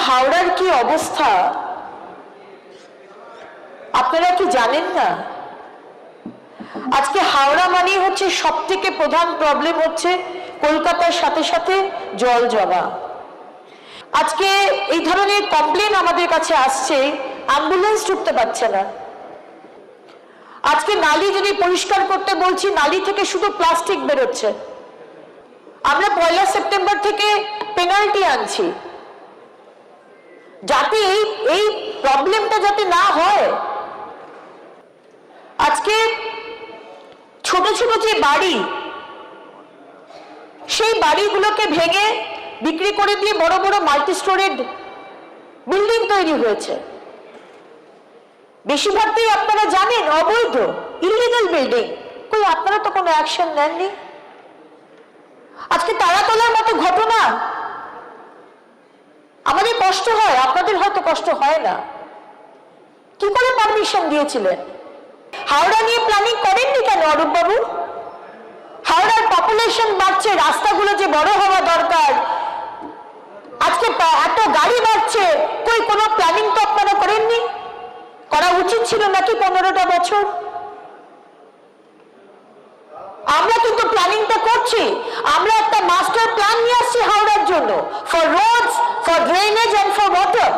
হাওড়ার কি অবস্থা আপনারা কি জানেন না? আজকে হাওড়া মানেই হচ্ছে সবথেকে প্রধান প্রবলেম হচ্ছে কলকাতার সাথে সাথে জল জমা। আজকে এই ধরনের কমপ্লেন আমাদের কাছে আসছে, অ্যাম্বুলেন্স ঢুকতে পারছে না। আজকে নালী যদি পরিষ্কার করতে বলছি, নালী থেকে শুধু প্লাস্টিক বেরোচ্ছে। আমরা 1 সেপ্টেম্বর থেকে পেনাল্টি আনছি যাতে এই প্রবলেমটা যাতে না হয়। আজকে ছোট ছোট যে বাড়ি, সেই বাড়িগুলোকে ভেঙে বিক্রি করে দিয়ে বড় বড় মাল্টি স্টোরেড বিল্ডিং তৈরি হয়েছে। বেশিরভাগটাই আপনারা জানেন অবৈধ, ইলিগাল বিল্ডিং। কই আপনারা তো কোনো অ্যাকশন নেননি। আজকে তারাতলার মতো ঘটনা, আমাদের কষ্ট হয়, আপনাদের হয়তো কষ্ট হয় না। কি করে পারমিশন দিয়েছিলেন? হাওড়া নিয়ে প্ল্যানিং করেননি কেন অরূপ বাবু? হাওড়ার পপুলেশন বাড়ছে, রাস্তাগুলো যে বড় হওয়া দরকার, আজকে এত গাড়ি বাড়ছে, কই কোনো প্ল্যানিং তো আপনারা করেননি? করা উচিত ছিল নাকি 15টা বছর? আমরা কিন্তু প্ল্যানিংটা করছি। আমরা একটা মাস্টার প্ল্যান নিয়ে আসছি হাওড়ার জন্য, for roads, for drainage and for water.